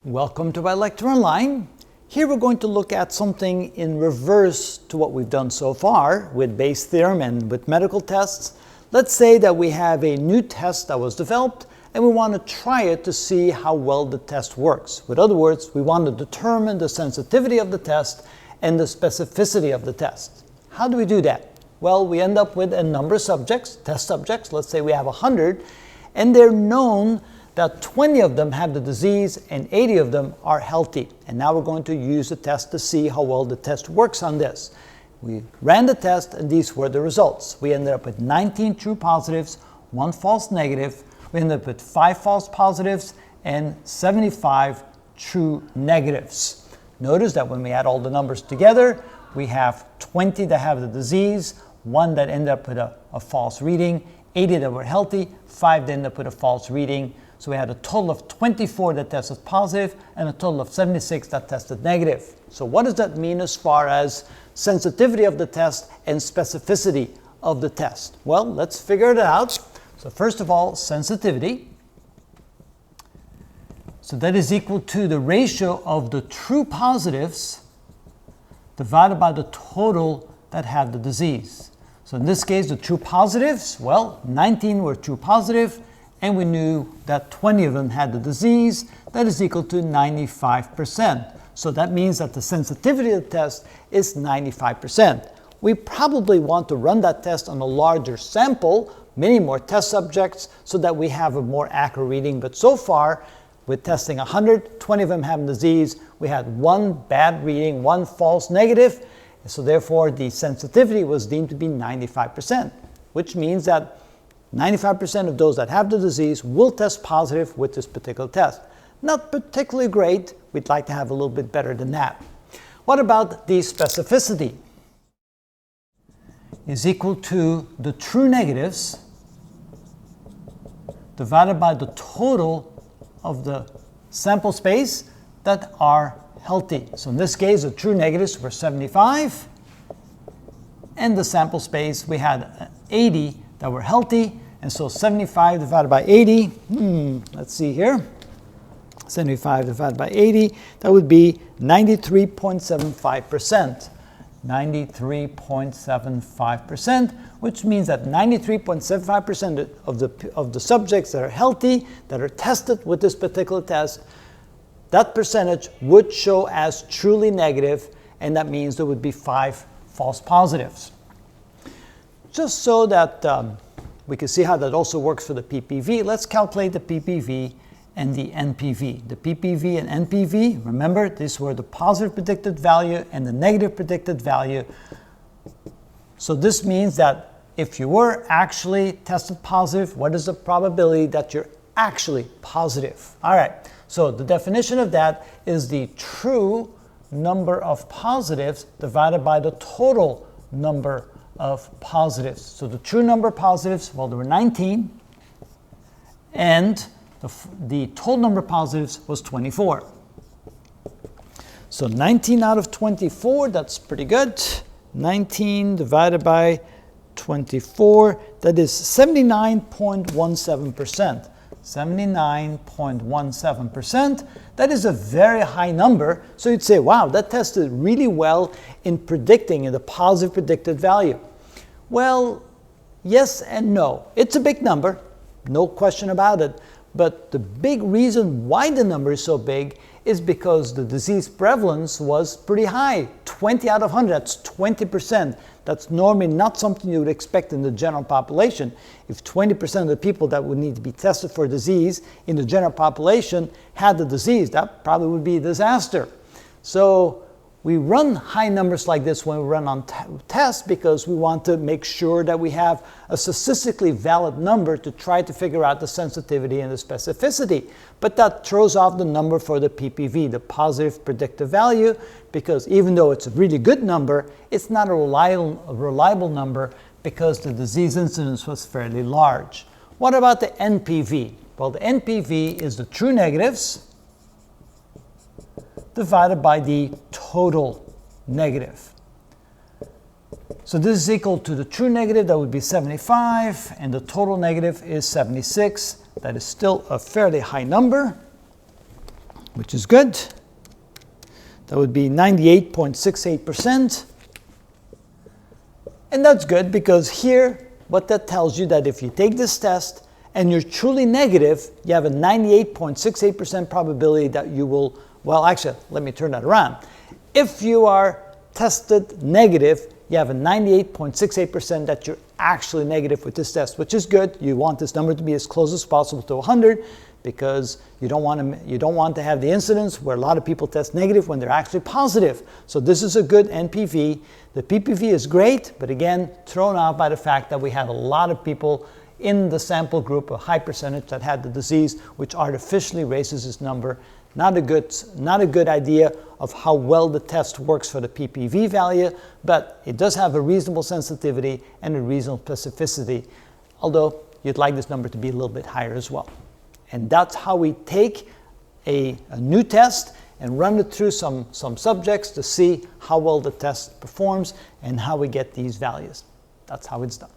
Welcome to my lecture online. Here we're going to look at something in reverse to what we've done so far with Bayes' theorem and with medical tests. Let's say that we have a new test that was developed and we want to try it to see how well the test works. In other words, we want to determine the sensitivity of the test and the specificity of the test. How do we do that? Well, we end up with a number of subjects, test subjects. Let's say we have 100, and they're known that 20 of them have the disease and 80 of them are healthy. And now we're going to use the test to see how well the test works on this. We ran the test and these were the results. We ended up with 19 true positives, 1 false negative. We ended up with 5 false positives and 75 true negatives. Notice that when we add all the numbers together, we have 20 that have the disease, 1 that ended up with a false reading, 80 that were healthy, 5 that ended up with a false reading. So we had a total of 24 that tested positive and a total of 76 that tested negative. So what does that mean as far as sensitivity of the test and specificity of the test? Well, let's figure it out. So first of all, sensitivity. So that is equal to the ratio of the true positives divided by the total that had the disease. So in this case, the true positives, well, 19 were true positive, and we knew that 20 of them had the disease. That is equal to 95%. So that means that the sensitivity of the test is 95%. We probably want to run that test on a larger sample, many more test subjects, so that we have a more accurate reading. But so far, with testing 100, 20 of them have disease, we had 1 bad reading, 1 false negative. So therefore, the sensitivity was deemed to be 95%, which means that 95% of those that have the disease will test positive with this particular test. Not particularly great. We'd like to have a little bit better than that. What about the specificity? Is equal to the true negatives divided by the total of the sample space that are healthy. So in this case, the true negatives were 75, and the sample space, we had 80 that were healthy, and so 75 divided by 80, let's see here, 75 divided by 80, that would be 93.75%. 93.75%, which means that 93.75% of the subjects that are healthy, that are tested with this particular test, that percentage would show as truly negative, and that means there would be 5 false positives. Just so that we can see how that also works for the Ppv, let's calculate the Ppv and the Npv. The Ppv and Npv, remember, these were the positive predicted value and the negative predicted value. So this means that if you were actually tested positive, what is the probability that you're actually positive? All right, so the definition of that is the true number of positives divided by the total number of positives. So the true number of positives, well, there were 19, and the total number of positives was 24. So 19 out of 24, that's pretty good. 19 divided by 24, that is 79.17%. 79.17%. That is a very high number. So you'd say, wow, that tested really well in predicting in the positive predicted value. Well, yes and no. It's a big number, no question about it. But the big reason why the number is so big is because the disease prevalence was pretty high. 20 out of 100, that's 20%. That's normally not something you would expect in the general population. If 20% of the people that would need to be tested for disease in the general population had the disease, that probably would be a disaster. So we run high numbers like this when we run on tests because we want to make sure that we have a statistically valid number to try to figure out the sensitivity and the specificity. But that throws off the number for the Ppv, the positive predictive value, because even though it's a really good number, it's not a reliable number because the disease incidence was fairly large. What about the Npv? Well, the Npv is the true negatives divided by the total negative. So this is equal to the true negative, that would be 75, and the total negative is 76. That is still a fairly high number. which is good. That would be 98.68%. And that's good because here, what that tells you that if you take this test and you're truly negative, you have a 98.68% probability that you will, well, actually, let me turn that around. If you are tested negative, you have a 98.68% that you're actually negative with this test, which is good. You want this number to be as close as possible to 100 because you don't want to have the incidence where a lot of people test negative when they're actually positive. So this is a good NPV. The Ppv is great, but again, thrown out by the fact that we had a lot of people in the sample group, a high percentage that had the disease, which artificially raises this number. Not a good idea of how well the test works for the Ppv value, but it does have a reasonable sensitivity and a reasonable specificity, although you'd like this number to be a little bit higher as well. And that's how we take a new test and run it through some subjects to see how well the test performs and how we get these values. That's how it's done.